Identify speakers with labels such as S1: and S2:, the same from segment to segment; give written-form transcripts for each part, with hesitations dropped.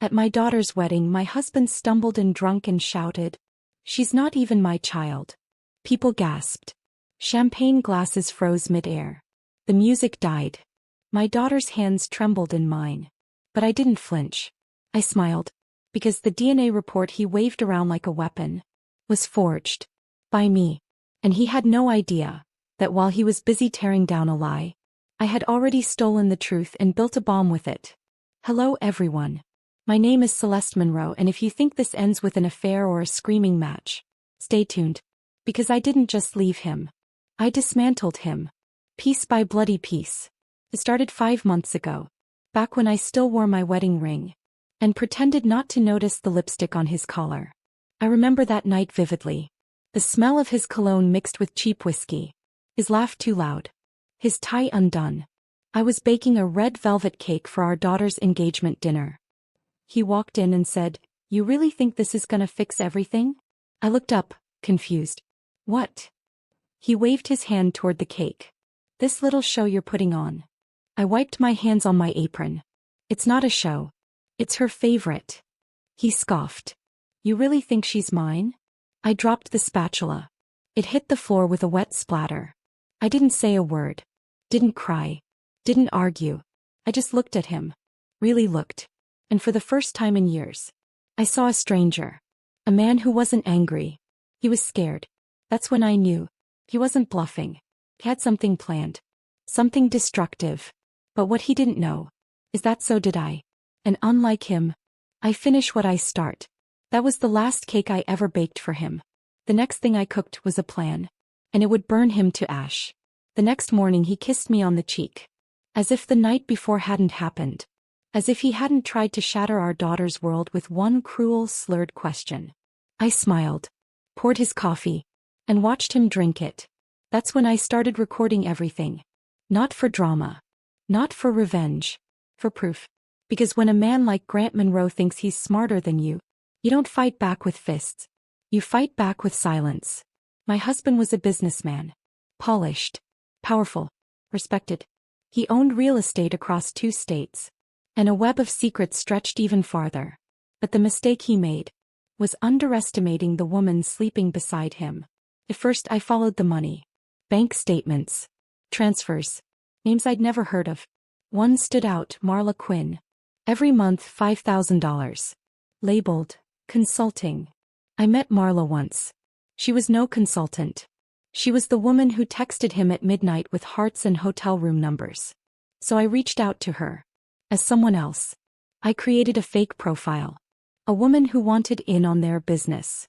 S1: At my daughter's wedding, my husband stumbled and drunk and shouted, "She's not even my child." People gasped. Champagne glasses froze mid-air. The music died. My daughter's hands trembled in mine. But I didn't flinch. I smiled. Because the DNA report he waved around like a weapon was forged by me. And he had no idea that while he was busy tearing down a lie, I had already stolen the truth and built a bomb with it. Hello everyone. My name is Celeste Monroe, and if you think this ends with an affair or a screaming match, stay tuned. Because I didn't just leave him. I dismantled him. Piece by bloody piece. It started 5 months ago. Back when I still wore my wedding ring. And pretended not to notice the lipstick on his collar. I remember that night vividly. The smell of his cologne mixed with cheap whiskey. His laugh too loud. His tie undone. I was baking a red velvet cake for our daughter's engagement dinner. He walked in and said, "You really think this is gonna fix everything?" I looked up, confused. "What?" He waved his hand toward the cake. "This little show you're putting on." I wiped my hands on my apron. "It's not a show. It's her favorite." He scoffed. "You really think she's mine?" I dropped the spatula. It hit the floor with a wet splatter. I didn't say a word. Didn't cry. Didn't argue. I just looked at him. Really looked. And for the first time in years, I saw a stranger. A man who wasn't angry. He was scared. That's when I knew. He wasn't bluffing. He had something planned. Something destructive. But what he didn't know is that so did I. And unlike him, I finish what I start. That was the last cake I ever baked for him. The next thing I cooked was a plan. And it would burn him to ash. The next morning he kissed me on the cheek. As if the night before hadn't happened. As if he hadn't tried to shatter our daughter's world with one cruel, slurred question. I smiled. Poured his coffee. And watched him drink it. That's when I started recording everything. Not for drama. Not for revenge. For proof. Because when a man like Grant Monroe thinks he's smarter than you don't fight back with fists. You fight back with silence. My husband was a businessman. Polished. Powerful. Respected. He owned real estate across 2 states. And a web of secrets stretched even farther. But the mistake he made was underestimating the woman sleeping beside him. At first I followed the money. Bank statements. Transfers. Names I'd never heard of. One stood out, Marla Quinn. Every month $5,000. Labeled, consulting. I met Marla once. She was no consultant. She was the woman who texted him at midnight with hearts and hotel room numbers. So I reached out to her. As someone else. I created a fake profile. A woman who wanted in on their business.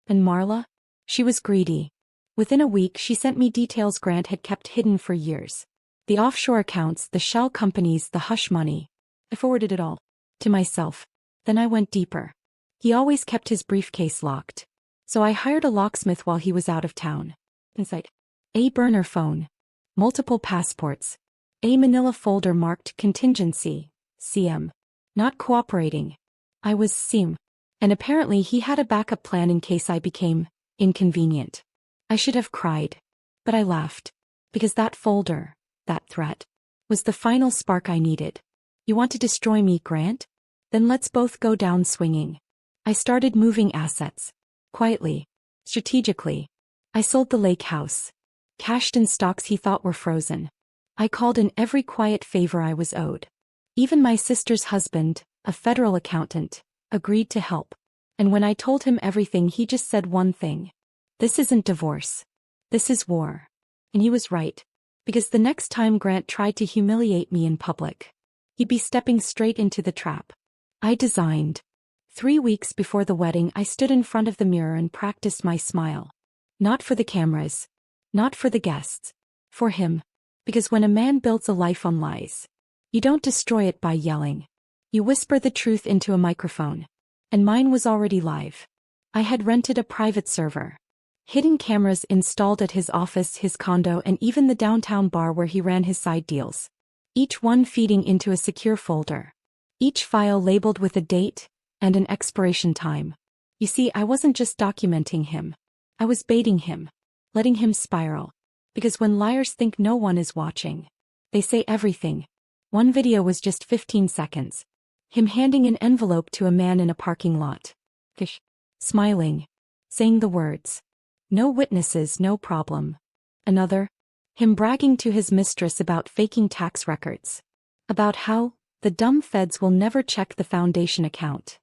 S1: And Marla? She was greedy. Within a week she sent me details Grant had kept hidden for years. The offshore accounts, the shell companies, the hush money. I forwarded it all. To myself. Then I went deeper. He always kept his briefcase locked. So I hired a locksmith while he was out of town. Inside. A burner phone. Multiple passports. A manila folder marked contingency. CM. Not cooperating. I was CM. And apparently he had a backup plan in case I became inconvenient. I should have cried. But I laughed. Because that folder, that threat, was the final spark I needed. You want to destroy me, Grant? Then let's both go down swinging. I started moving assets. Quietly. Strategically. I sold the lake house. Cashed in stocks he thought were frozen. I called in every quiet favor I was owed. Even my sister's husband, a federal accountant, agreed to help. And when I told him everything, he just said one thing. This isn't divorce. This is war. And he was right. Because the next time Grant tried to humiliate me in public, he'd be stepping straight into the trap I designed. 3 weeks before the wedding, I stood in front of the mirror and practiced my smile. Not for the cameras. Not for the guests. For him. Because when a man builds a life on lies, you don't destroy it by yelling. You whisper the truth into a microphone. And mine was already live. I had rented a private server. Hidden cameras installed at his office, his condo, and even the downtown bar where he ran his side deals. Each one feeding into a secure folder. Each file labeled with a date and an expiration time. You see, I wasn't just documenting him. I was baiting him. Letting him spiral. Because when liars think no one is watching, they say everything. One video was just 15 seconds. Him handing an envelope to a man in a parking lot. Kish. Smiling. Saying the words. No witnesses, no problem. Another. Him bragging to his mistress about faking tax records. About how the dumb feds will never check the foundation account.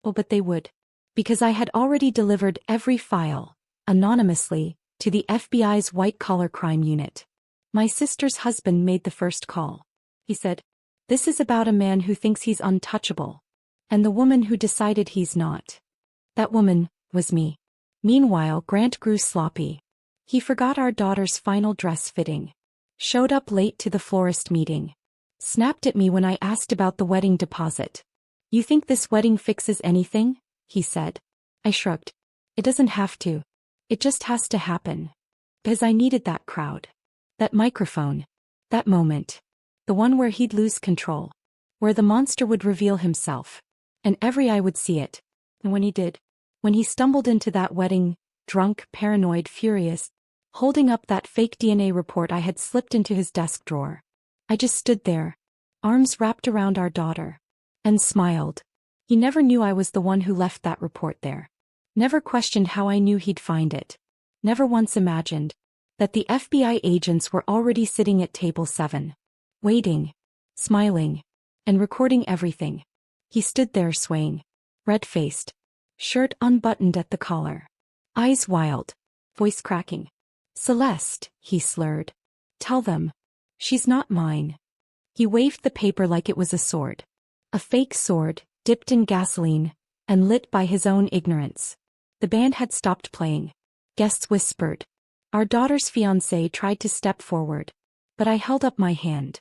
S1: Oh, but they would. Because I had already delivered every file, anonymously, to the FBI's white-collar crime unit. My sister's husband made the first call. He said, "This is about a man who thinks he's untouchable. And the woman who decided he's not. That woman was me." Meanwhile, Grant grew sloppy. He forgot our daughter's final dress fitting. Showed up late to the florist meeting. Snapped at me when I asked about the wedding deposit. "You think this wedding fixes anything?" he said. I shrugged. "It doesn't have to. It just has to happen." Because I needed that crowd. That microphone. That moment. The one where he'd lose control. Where the monster would reveal himself. And every eye would see it. And when he did. When he stumbled into that wedding, drunk, paranoid, furious, holding up that fake DNA report I had slipped into his desk drawer. I just stood there, arms wrapped around our daughter, and smiled. He never knew I was the one who left that report there. Never questioned how I knew he'd find it. Never once imagined that the FBI agents were already sitting at table 7. Waiting, smiling, and recording everything. He stood there swaying, red-faced, shirt unbuttoned at the collar. Eyes wild, voice cracking. "Celeste," he slurred. "Tell them. She's not mine." He waved the paper like it was a sword. A fake sword, dipped in gasoline, and lit by his own ignorance. The band had stopped playing. Guests whispered. Our daughter's fiancé tried to step forward. But I held up my hand.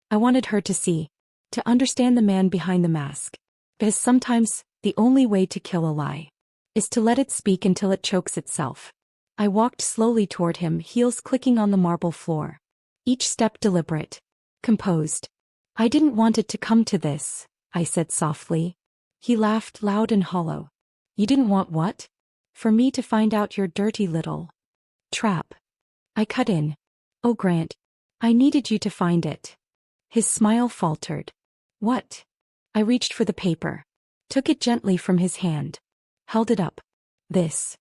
S1: I wanted her to see. To understand the man behind the mask. Because sometimes, the only way to kill a lie is to let it speak until it chokes itself. I walked slowly toward him, heels clicking on the marble floor. Each step deliberate. Composed. "I didn't want it to come to this," I said softly. He laughed loud and hollow. "You didn't want what?" "For me to find out your dirty little trap." I cut in. "Oh, Grant. I needed you to find it." His smile faltered. "What?" I reached for the paper. Took it gently from his hand. Held it up. "This."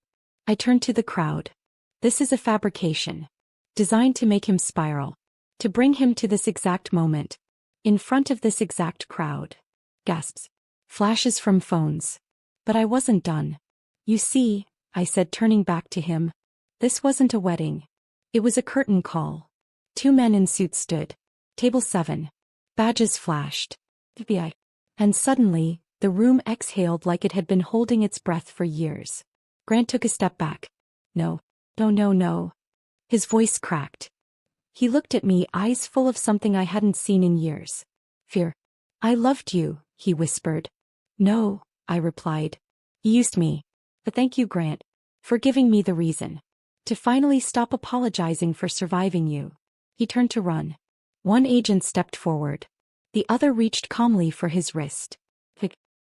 S1: I turned to the crowd. "This is a fabrication. Designed to make him spiral. To bring him to this exact moment. In front of this exact crowd." Gasps. Flashes from phones. But I wasn't done. "You see," I said, turning back to him. "This wasn't a wedding. It was a curtain call." 2 men in suits stood. Table 7. Badges flashed. FBI. And suddenly, the room exhaled like it had been holding its breath for years. Grant took a step back. "No. No, no, no." His voice cracked. He looked at me, eyes full of something I hadn't seen in years. "Fear." "I loved you," he whispered. "No," I replied. "You used me. But thank you, Grant, for giving me the reason. To finally stop apologizing for surviving you." He turned to run. One agent stepped forward. The other reached calmly for his wrist.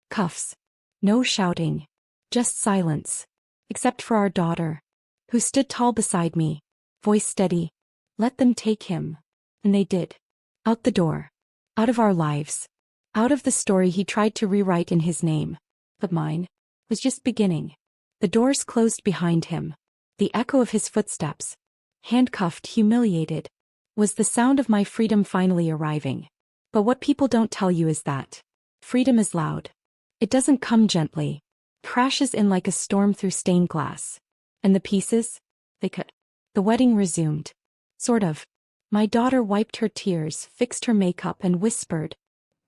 S1: Cuffs. No shouting. Just silence. Except for our daughter, who stood tall beside me, voice steady. "Let them take him." And they did. Out the door. Out of our lives. Out of the story he tried to rewrite in his name. But mine was just beginning. The doors closed behind him. The echo of his footsteps, handcuffed, humiliated, was the sound of my freedom finally arriving. But what people don't tell you is that freedom is loud. It doesn't come gently. Crashes in like a storm through stained glass. And the pieces? They cut. The wedding resumed. Sort of. My daughter wiped her tears, fixed her makeup, and whispered,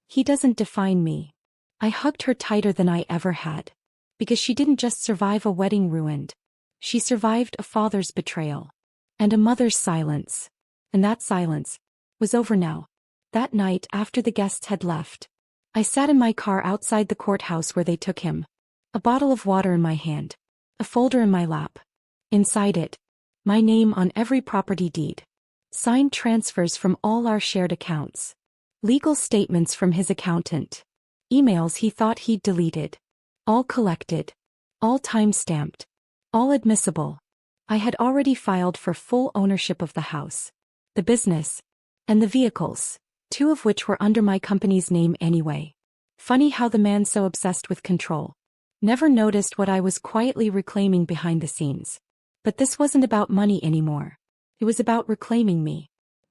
S1: "He doesn't define me." I hugged her tighter than I ever had. Because she didn't just survive a wedding ruined. She survived a father's betrayal. And a mother's silence. And that silence was over now. That night, after the guests had left, I sat in my car outside the courthouse where they took him. A bottle of water in my hand. A folder in my lap. Inside it, my name on every property deed. Signed transfers from all our shared accounts. Legal statements from his accountant. Emails he thought he'd deleted. All collected. All time-stamped. All admissible. I had already filed for full ownership of the house, the business, and the vehicles, 2 of which were under my company's name anyway. Funny how the man so obsessed with control never noticed what I was quietly reclaiming behind the scenes. But this wasn't about money anymore. It was about reclaiming me.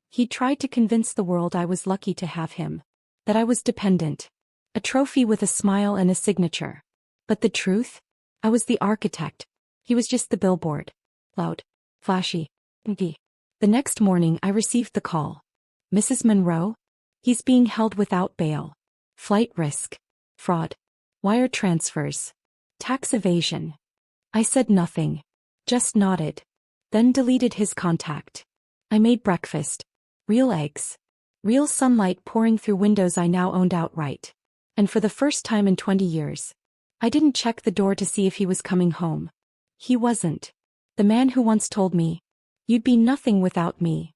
S1: He tried to convince the world I was lucky to have him, that I was dependent, a trophy with a smile and a signature. But the truth? I was the architect. He was just the billboard. Loud, flashy, empty. The next morning I received the call. Mrs. Monroe? He's being held without bail. Flight risk. Fraud. Wire transfers. Tax evasion. I said nothing. Just nodded. Then deleted his contact. I made breakfast. Real eggs. Real sunlight pouring through windows I now owned outright. And for the first time in 20 years, I didn't check the door to see if he was coming home. He wasn't. The man who once told me, "You'd be nothing without me,"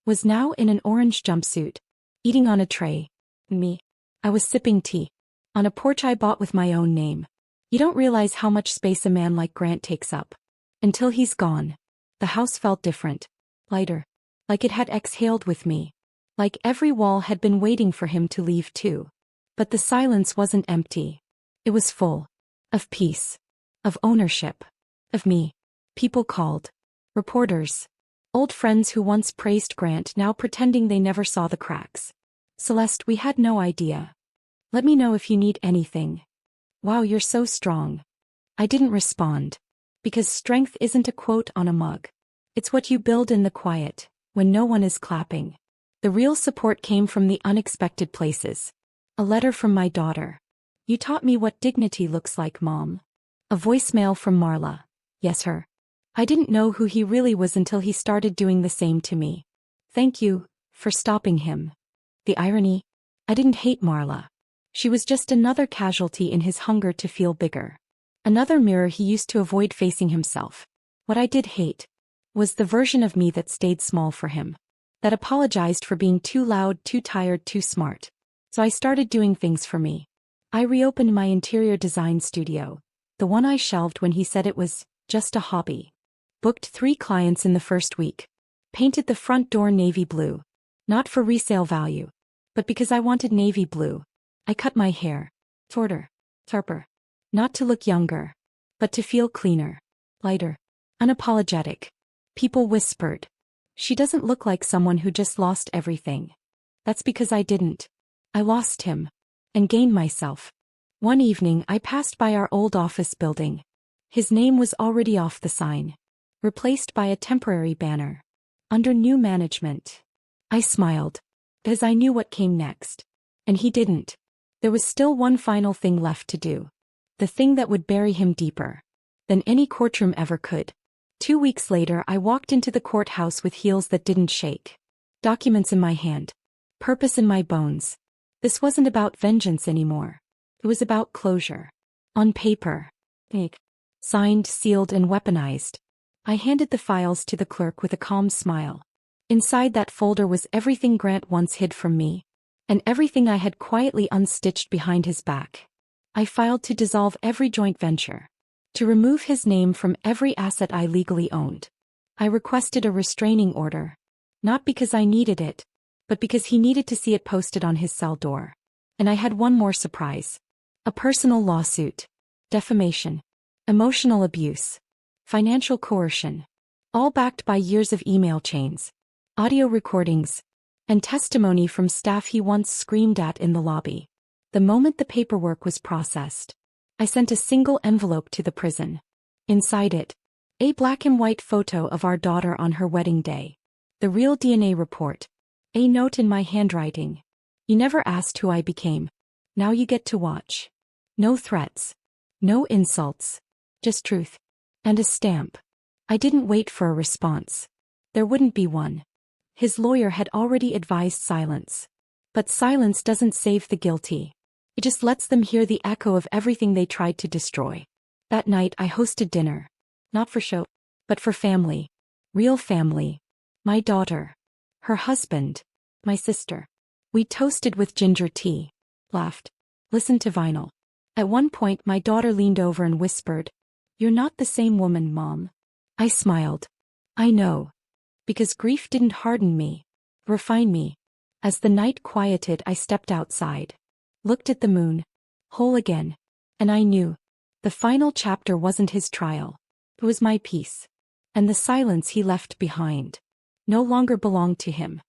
S1: was now in an orange jumpsuit, eating on a tray. Me. I was sipping tea. On a porch I bought with my own name. You don't realize how much space a man like Grant takes up. Until he's gone. The house felt different. Lighter. Like it had exhaled with me. Like every wall had been waiting for him to leave too. But the silence wasn't empty. It was full. Of peace. Of ownership. Of me. People called. Reporters. Old friends who once praised Grant now pretending they never saw the cracks. "Celeste, we had no idea. Let me know if you need anything. Wow, you're so strong." I didn't respond. Because strength isn't a quote on a mug. It's what you build in the quiet, when no one is clapping. The real support came from the unexpected places. A letter from my daughter. "You taught me what dignity looks like, Mom." A voicemail from Marla. Yes, her. I didn't know who he really was until he started doing the same to me. "Thank you for stopping him." The irony? I didn't hate Marla. She was just another casualty in his hunger to feel bigger. Another mirror he used to avoid facing himself. What I did hate was the version of me that stayed small for him. That apologized for being too loud, too tired, too smart. So I started doing things for me. I reopened my interior design studio, the one I shelved when he said it was just a hobby. Booked 3 clients in the first week. Painted the front door navy blue. Not for resale value, but because I wanted navy blue. I cut my hair. Shorter. Sharper. Not to look younger, but to feel cleaner. Lighter. Unapologetic. People whispered, "She doesn't look like someone who just lost everything." That's because I didn't. I lost him. And gained myself. One evening I passed by our old office building. His name was already off the sign. Replaced by a temporary banner. Under new management. I smiled. Because I knew what came next. And he didn't. There was still one final thing left to do. The thing that would bury him deeper than any courtroom ever could. 2 weeks later I walked into the courthouse with heels that didn't shake. Documents in my hand. Purpose in my bones. This wasn't about vengeance anymore. It was about closure. On paper. Signed, sealed, and weaponized. I handed the files to the clerk with a calm smile. Inside that folder was everything Grant once hid from me. And everything I had quietly unstitched behind his back. I filed to dissolve every joint venture. To remove his name from every asset I legally owned. I requested a restraining order. Not because I needed it, but because he needed to see it posted on his cell door. And I had one more surprise. A personal lawsuit. Defamation. Emotional abuse. Financial coercion. All backed by years of email chains. Audio recordings. And testimony from staff he once screamed at in the lobby. The moment the paperwork was processed, I sent a single envelope to the prison. Inside it, a black and white photo of our daughter on her wedding day. The real DNA report. A note in my handwriting. "You never asked who I became. Now you get to watch." No threats. No insults. Just truth. And a stamp. I didn't wait for a response. There wouldn't be one. His lawyer had already advised silence. But silence doesn't save the guilty. It just lets them hear the echo of everything they tried to destroy. That night I hosted dinner. Not for show, but for family. Real family. My daughter. Her husband. My sister. We toasted with ginger tea. Laughed. Listened to vinyl. At one point my daughter leaned over and whispered, "You're not the same woman, Mom." I smiled. I know. Because grief didn't harden me. Refine me. As the night quieted I stepped outside. Looked at the moon. whole again. And I knew. The final chapter wasn't his trial. It was my peace. And the silence he left behind no longer belonged to him.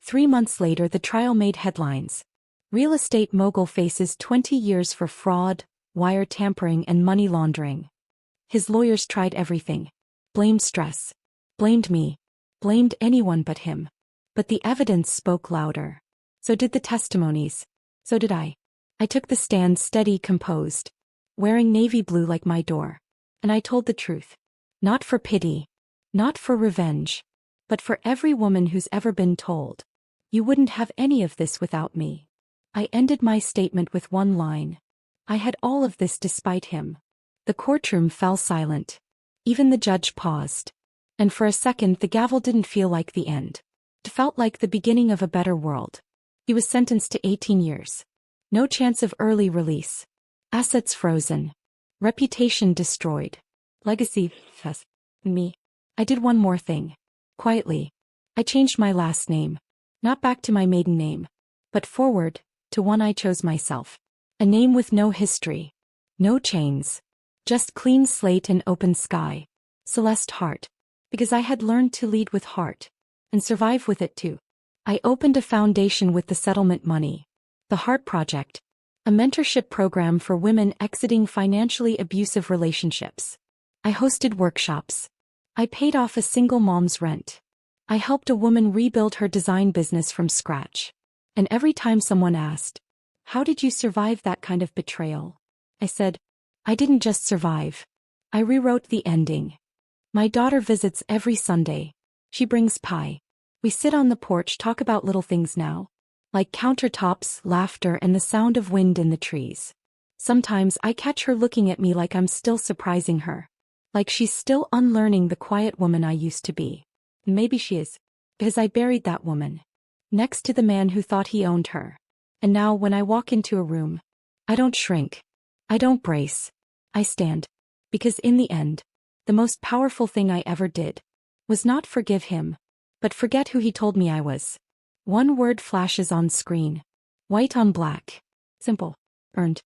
S1: 3 months later, the trial made headlines. Real estate mogul faces 20 years for fraud, wire tampering, and money laundering. His lawyers tried everything. Blamed stress. Blamed me. Blamed anyone but him. But the evidence spoke louder. So did the testimonies. So did I. I took the stand steady, composed, wearing navy blue like my door. And I told the truth. Not for pity. Not for revenge. But for every woman who's ever been told. You wouldn't have any of this without me. I ended my statement with one line. I had all of this despite him. The courtroom fell silent. Even the judge paused. And for a second the gavel didn't feel like the end. It felt like the beginning of a better world. He was sentenced to 18 years. No chance of early release. Assets frozen. Reputation destroyed. Legacy, me. I did one more thing. Quietly. I changed my last name. Not back to my maiden name. But forward, to one I chose myself. A name with no history. No chains. Just clean slate and open sky. Celeste Hart. Because I had learned to lead with heart. And survive with it too. I opened a foundation with the settlement money. The Heart Project. A mentorship program for women exiting financially abusive relationships. I hosted workshops. I paid off a single mom's rent. I helped a woman rebuild her design business from scratch. And every time someone asked, "How did you survive that kind of betrayal?" I said, "I didn't just survive. I rewrote the ending." My daughter visits every Sunday. She brings pie. We sit on the porch, talk about little things now. Like countertops, laughter, and the sound of wind in the trees. Sometimes I catch her looking at me like I'm still surprising her. Like she's still unlearning the quiet woman I used to be. Maybe she is. Because I buried that woman. Next to the man who thought he owned her. And now when I walk into a room, I don't shrink. I don't brace. I stand. Because in the end, the most powerful thing I ever did was not forgive him, but forget who he told me I was. One word flashes on screen. White on black. Simple. Earned.